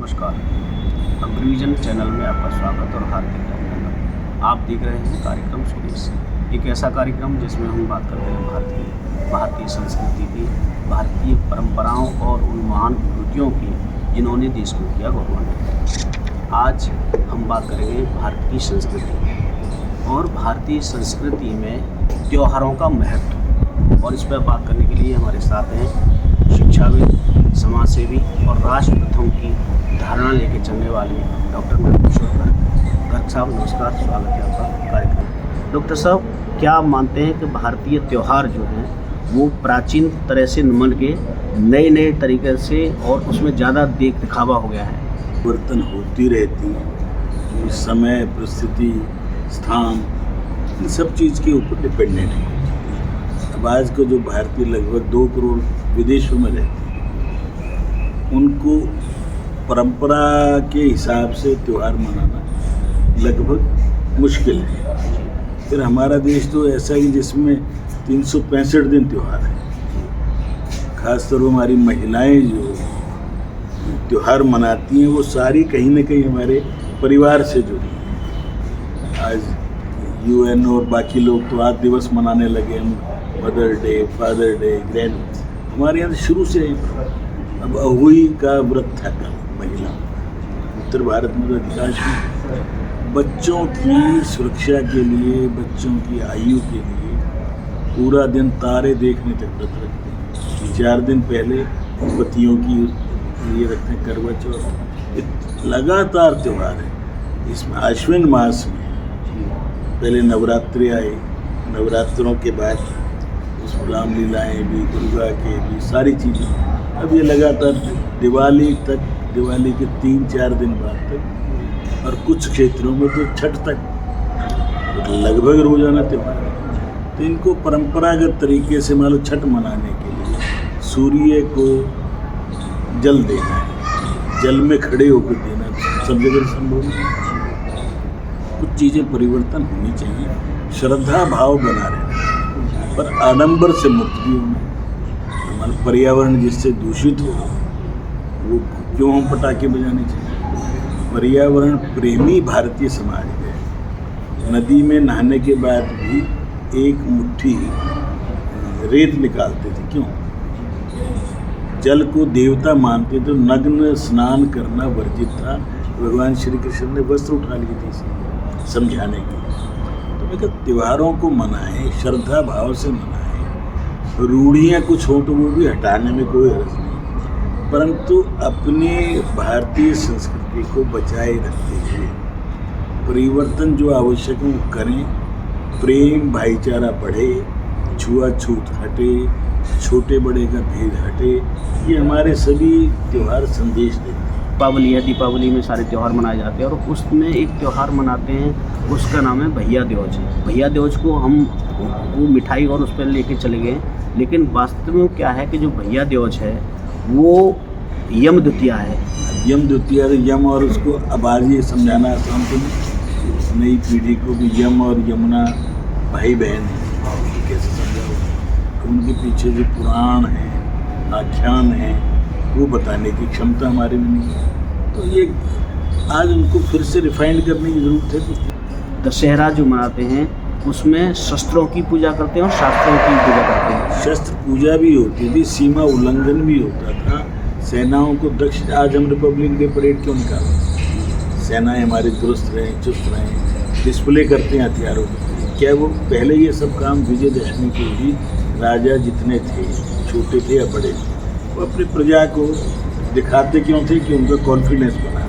नमस्कार। अग्रविजन चैनल में आपका स्वागत और हार्दिक अभिनंदन। आप देख रहे हैं कार्यक्रम स्वदेश, एक ऐसा कार्यक्रम जिसमें हम बात करते हैं भारतीय संस्कृति की, भारतीय परंपराओं और उन महान कृतियों की जिन्होंने देश को किया गौरवान्वित। आज हम बात करेंगे भारत की संस्कृति और भारतीय संस्कृति में त्योहारों का महत्व। और इस पर बात करने के लिए हमारे साथ हैं शिक्षाविद, समाजसेवी और राष्ट्र प्रथम की धारणा लेकर चलने वाले डॉक्टर गर्ग साहब, नमस्कार, स्वागत है आपका कार्यक्रम। डॉक्टर साहब, क्या आप मानते हैं कि भारतीय त्यौहार जो हैं वो प्राचीन तरह से नमन के नए तरीके से और उसमें ज़्यादा देख दिखावा हो गया है? परिवर्तन होती रहती है, समय, परिस्थिति, स्थान, इन सब चीज़ के ऊपर डिपेंडेंट है। अब आज को जो भारतीय लगभग 2 करोड़ विदेशों में रहते हैं, उनको परंपरा के हिसाब से त्यौहार मनाना लगभग मुश्किल है। फिर हमारा देश तो ऐसा ही जिसमें 365 दिन त्यौहार है। खासतौर पर हमारी महिलाएं जो त्यौहार मनाती हैं वो सारी कहीं ना कहीं हमारे परिवार से जुड़ी हैं। आज UN और बाकी लोग तो आज दिवस मनाने लगे, हम mother day, father day, grand, हमारे यहाँ शुरू से ही। अब अहुई का व्रत था कल महिला, उत्तर भारत में तो अधिकांश में बच्चों की सुरक्षा के लिए, बच्चों की आयु के लिए पूरा दिन तारे देखने तक व्रत रखते हैं। 4 दिन पहले पतियों की लिए रखते हैं करवा चौथ। लगातार त्यौहार है। इसमें आश्विन मास में पहले नवरात्रि आए, नवरात्रों के बाद उसमें रामलीलाएँ भी, दुर्गा के भी, सारी चीज़ें। अब ये लगातार दिवाली तक, दिवाली के 3-4 दिन बाद तक, और कुछ क्षेत्रों में तो छठ तक लगभग रोजाना त्यौहार है। तो इनको परंपरागत तरीके से मान लो छठ मनाने के लिए सूर्य को जल देना है, जल में खड़े होकर देना, सब जगह संभव नहीं। कुछ चीज़ें परिवर्तन होनी चाहिए, श्रद्धा भाव बना रहना, पर आडंबर से मुक्त भी होना। हमारा पर्यावरण जिससे दूषित हो वो क्यों हम पटाखे बजाने चाहिए? पर्यावरण प्रेमी भारतीय समाज है। नदी में नहाने के बाद भी एक मुट्ठी रेत निकालते थे, क्यों? जल को देवता मानते तो नग्न स्नान करना वर्जित था। भगवान श्री कृष्ण ने वस्त्र उठा लिए थे इसे समझाने के। तो मैं कहता त्योहारों को मनाएं, श्रद्धा भाव से मनाएं। रूढ़ियाँ कुछ हो तो वो भी हटाने में कोई हर्ज नहीं, परंतु अपने भारतीय संस्कृति को बचाए रखते हुए परिवर्तन जो आवश्यक है वो करें। प्रेम भाईचारा बढ़े, छुआछूत हटे, छोटे बड़े का भेद हटे। ये हमारे सभी त्यौहार संदेश देते हैं। दीपावली है, दीपावली में सारे त्यौहार मनाए जाते हैं और उसमें एक त्यौहार मनाते हैं, उसका नाम है भैया दूज। भैया दूज को हम वो मिठाई और उस पर लेके चले गए, लेकिन वास्तव में क्या है कि जो भैया दूज है वो यम द्वितीया है। यम द्वितीया, यम, और उसको अब आज ये समझाना आसान तो नहीं, नई पीढ़ी को भी यम और यमुना भाई बहन है, कैसे समझाओ? उनके पीछे जो पुराण है, आख्यान है, वो बताने की क्षमता हमारे में नहीं है। तो ये आज उनको फिर से रिफाइंड करने की ज़रूरत है। दशहरा जो मनाते हैं उसमें शस्त्रों की पूजा करते हैं और शास्त्रों की पूजा करते हैं। शस्त्र पूजा भी होती थी, सीमा उल्लंघन भी होता था, सेनाओं को दक्ष। आज हम रिपब्लिक डे परेड क्यों निकालते? सेनाएं हमारी दुरुस्त रहें, चुस्त रहें, डिस्प्ले करते हैं हथियारों को। क्या वो पहले ये सब काम विजयदशमी के भी राजा जितने थे, छोटे थे या बड़े थे, वो अपनी प्रजा को दिखाते क्यों थे? कि उनका कॉन्फिडेंस बना,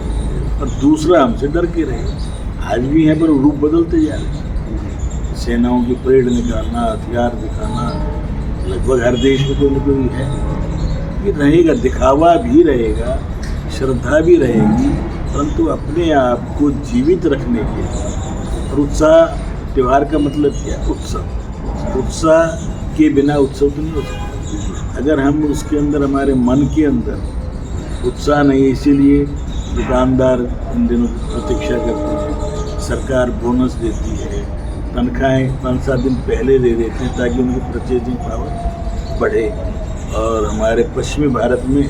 और दूसरा हमसे डर के रहे। आज भी हैं पर रूप बदलते जा रहे हैं। सेनाओं की परेड निकालना, हथियार दिखाना, लगभग हर देश में कोई ना कोई है। ये रहेगा, दिखावा भी रहेगा, श्रद्धा भी रहेगी, परंतु अपने आप को जीवित रखने के लिए। और उत्साह, त्यौहार का मतलब क्या? उत्सव। उत्साह के बिना उत्सव तो नहीं हो सकता। अगर हम उसके अंदर, हमारे मन के अंदर उत्साह नहीं, इसीलिए दुकानदार इन दिनों प्रतीक्षा करते हैं, सरकार बोनस देती है, तनख्वाहें 5-7 दिन पहले दे देते हैं ताकि उनकी परचेजिंग पावर बढ़े। और हमारे पश्चिमी भारत में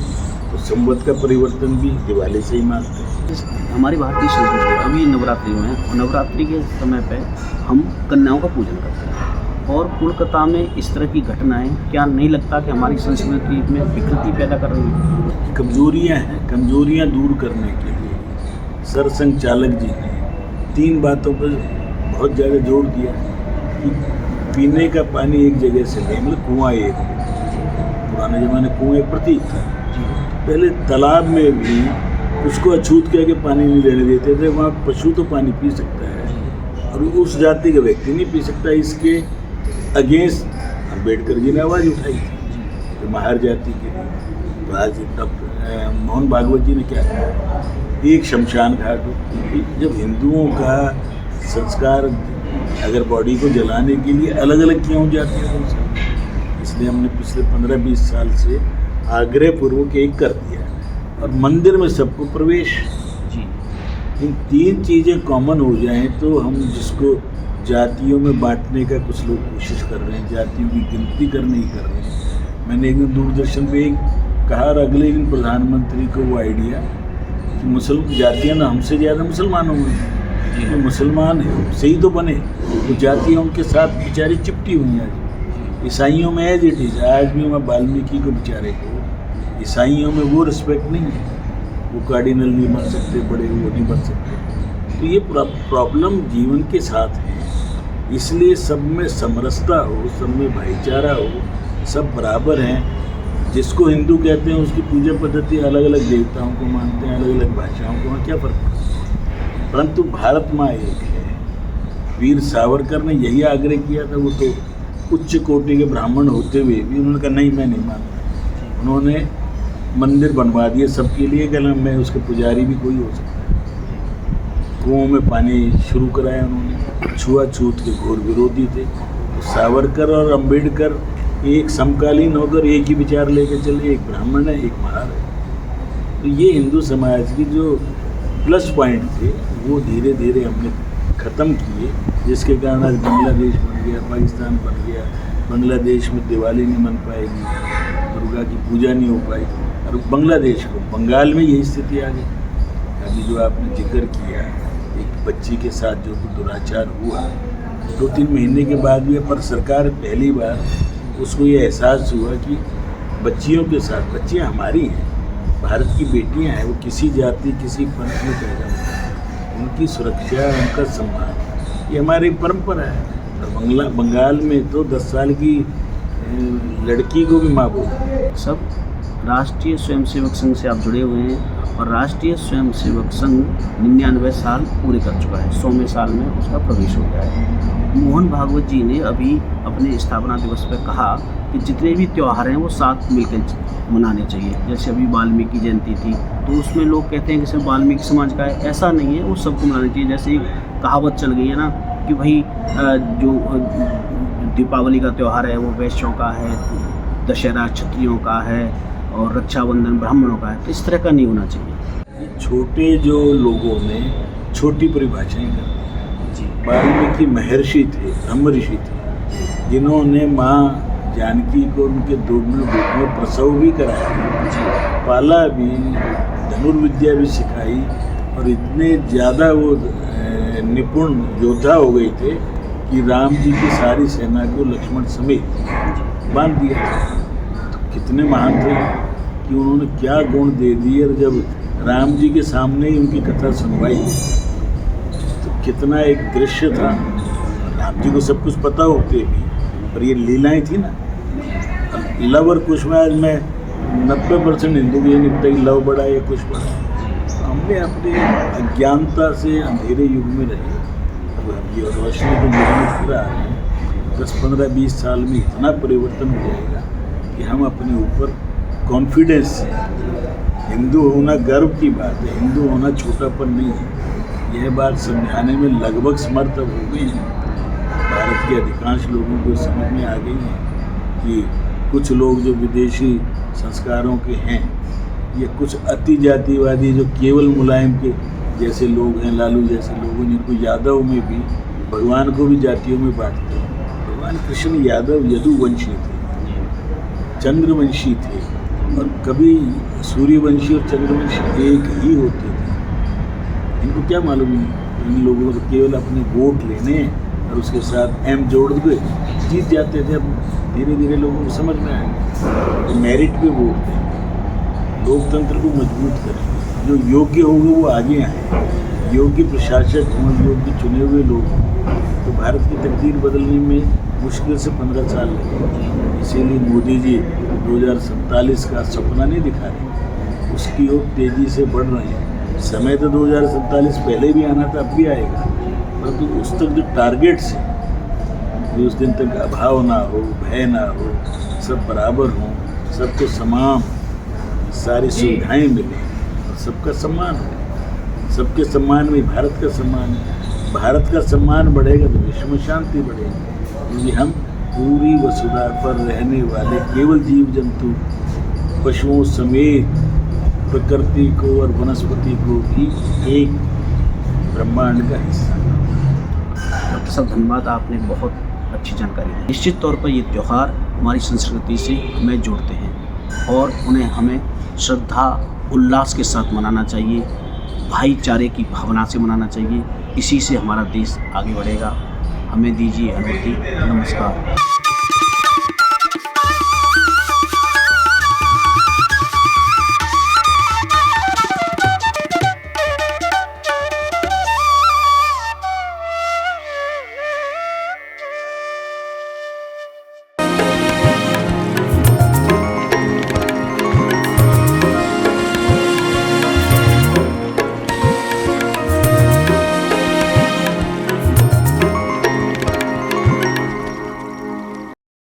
तो संवत का परिवर्तन भी दिवाली से ही मानते हैं। हमारी भारतीय संस्कृति में अभी नवरात्रि में और नवरात्रि के समय पे हम कन्याओं का पूजन करते हैं और कोलकाता में इस तरह की घटनाएं क्या नहीं लगता कि हमारी संस्कृति में विकृति पैदा कर रही है? कमजोरियां हैं, कमजोरियां दूर करने के लिए सरसंघ चालक जी ने 3 बातों पर बहुत ज़्यादा जोर दिया कि पीने का पानी एक जगह से ले, मतलब कुआं एक, पुराने ज़माने कुएं प्रतीक था। पहले तालाब में भी उसको अछूत कह के पानी नहीं लेने देते थे, वहाँ पशु तो पानी पी सकता है और उस जाति का व्यक्ति नहीं पी सकता। इसके अगेंस्ट अम्बेडकर जी ने आवाज़ उठाई थी तो महार जाति के लिए। तो आज मोहन भागवत जी ने क्या कहा, एक शमशान घाट हो। जब हिंदुओं का संस्कार अगर बॉडी को जलाने के लिए अलग अलग क्यों जाते हैं उनसे, इसलिए हमने पिछले 15-20 साल से आग्रह पूर्वक एक कर दिया और मंदिर में सबको प्रवेश। इन 3 चीज़ें कॉमन हो जाएं तो हम जिसको जातियों में बांटने का कुछ लोग कोशिश कर रहे हैं, जातियों की गिनती करने ही कर रहे हैं। मैंने एक दिन दूरदर्शन पे कहा और अगले दिन प्रधानमंत्री को वो आइडिया कि मुसलमान जातियाँ ना हमसे ज़्यादा मुसलमानों में, जो मुसलमान है उससे ही तो बने, वो जातियाँ उनके साथ बेचारी चिपटी हुई हैं। ईसाइयों में एज इट इज़, आज भी वहाँ वाल्मीकि को बेचारे को ईसाइयों में वो रिस्पेक्ट नहीं है, वो कार्डिनल नहीं बन सकते, बड़े वो नहीं बन सकते। तो ये प्रॉब्लम जीवन के साथ है, इसलिए सब में समरसता हो, सब में भाईचारा हो, सब बराबर हैं। जिसको हिंदू कहते हैं उसकी पूजा पद्धति अलग अलग देवताओं को मानते हैं, अलग अलग भाषाओं को, वहाँ क्या फ़र्क है। परंतु भारत माँ एक है। वीर सावरकर ने यही आग्रह किया था, वो तो उच्च कोटि के ब्राह्मण होते हुए भी उन्होंने कहा नहीं, मैं नहीं मानता। उन्होंने मंदिर बनवा दिए सबके लिए, कहना मैं उसके पुजारी भी कोई हो सकता है। कुओं में पानी शुरू कराया उन्होंने, छुआछूत के घोर विरोधी थे। तो सावरकर और अम्बेडकर एक समकालीन होकर एक ही विचार लेकर चले, एक ब्राह्मण है, एक महार है। तो ये हिंदू समाज की जो प्लस पॉइंट थे वो धीरे धीरे हमने ख़त्म किए, जिसके कारण आज बांग्लादेश बन गया, पाकिस्तान बन गया। बांग्लादेश में दिवाली नहीं मन पाएगी, दुर्गा की पूजा नहीं हो पाई, और बांग्लादेश को बंगाल में यही स्थिति आ गई। अभी जो आपने जिक्र किया एक बच्ची के साथ जो दुराचार हुआ, 2-3 महीने के बाद भी पर सरकार पहली बार उसको ये एहसास हुआ कि बच्चियों के साथ, बच्चियाँ हमारी हैं, भारत की बेटियां हैं, वो किसी जाति किसी पंथ में पैदा हुई, उनकी सुरक्षा, उनका सम्मान ये हमारी परंपरा है। और बंगाल में तो 10 साल की लड़की को भी माँ बोलते। सब राष्ट्रीय स्वयंसेवक संघ से आप जुड़े हुए हैं और राष्ट्रीय स्वयंसेवक संघ 99 साल पूरे कर चुका है, 100वें साल में उसका प्रवेश हो गया है। मोहन भागवत जी ने अभी अपने स्थापना दिवस पर कहा कि जितने भी त्यौहार हैं वो साथ मिलकर मनाने चाहिए। जैसे अभी वाल्मीकि जयंती थी तो उसमें लोग कहते हैं कि सिर्फ वाल्मीकि समाज का है, ऐसा नहीं है, वो सबको मनाना चाहिए। जैसे एक कहावत चल गई है ना कि भाई जो दीपावली का त्यौहार है वो वैश्यों का है, दशहरा क्षत्रियों का है और रक्षाबंधन ब्राह्मणों का है, तो इस तरह का नहीं होना चाहिए। छोटे जो लोगों ने छोटी परिभाषाएं कर दी। वाल्मीकि महर्षि थे, ब्रह्म ऋषि थे, जिन्होंने माँ जानकी को उनके दोनों बेटियों प्रसव भी कराया, पाला भी, धनुर्विद्या भी सिखाई और इतने ज़्यादा वो निपुण योद्धा हो गए थे कि राम जी की सारी सेना को लक्ष्मण समेत बांध दिया। तो कितने महान थे कि उन्होंने क्या गुण दे दिए, और जब राम जी के सामने ही उनकी कथा सुनवाई तो कितना एक दृश्य था। राम जी को सब कुछ पता होते भी, पर ये लीलाएं थी ना। लव और कुश में आज मैं 90% हिंदू को ये नहीं पता कि लव बड़ा या कुश बड़ा। तो हमने अपने अज्ञानता से अंधेरे युग में रहे, अब हम ये रोशनी को निर्मित करा रहे हैं। 10-15-20 साल में इतना परिवर्तन हो जाएगा कि हम अपने ऊपर कॉन्फिडेंस से, हिंदू होना गर्व की बात है, हिंदू होना छोटापन नहीं है, यह बात समझाने में लगभग समर्थ अब हो गई है। भारत के अधिकांश लोगों को समझ में आ गई है कि कुछ लोग जो विदेशी संस्कारों के हैं, ये कुछ अति जातिवादी जो केवल मुलायम के जैसे लोग हैं, लालू जैसे लोग हैं, जिनको यादव में भी भगवान को भी जातियों में बांटते हैं। भगवान कृष्ण यादव यदुवंशी थे, चंद्रवंशी थे, और कभी सूर्यवंशी और चंद्रवंशी एक ही होते थे। इनको क्या मालूम है, इन लोगों को केवल अपने वोट लेने और उसके साथ एम जोड़ के जीत जाते थे। अब धीरे धीरे लोगों को समझ में आएगा तो मेरिट पे वोट दें, लोकतंत्र को मजबूत करें, जो योग्य होंगे वो आगे आए, योग्य प्रशासक हों, योग्य चुने हुए लोग हों, तो भारत की तकदीर बदलने में मुश्किल से 15 साल लगेंगे। इसीलिए मोदी जी 2047 का सपना नहीं दिखा रहे, उसकी ओर तेज़ी से बढ़ रहे हैं। समय तो 2047 पहले भी आना था, अब भी आएगा, परंतु उस तक जो टारगेट्स हैं कि उस दिन तक अभाव ना हो, भय ना हो, सब बराबर हों, सबको समान सारी सुविधाएं मिलें और सबका सम्मान हो। सबके सम्मान में भारत का सम्मान है। भारत का सम्मान बढ़ेगा तो विश्व में शांति बढ़ेगी, क्योंकि हम पूरी वसुधा पर रहने वाले केवल जीव जंतु, पशुओं समेत प्रकृति को और वनस्पति को भी एक ब्रह्मांड का हिस्सा। डॉक्टर साहब धन्यवाद, आपने बहुत अच्छी जानकारी दी। निश्चित तौर पर ये त्यौहार हमारी संस्कृति से हमें जोड़ते हैं और उन्हें हमें श्रद्धा उल्लास के साथ मनाना चाहिए, भाईचारे की भावना से मनाना चाहिए। इसी से हमारा देश आगे बढ़ेगा। हमें दीजिए अनुमति। नमस्कार।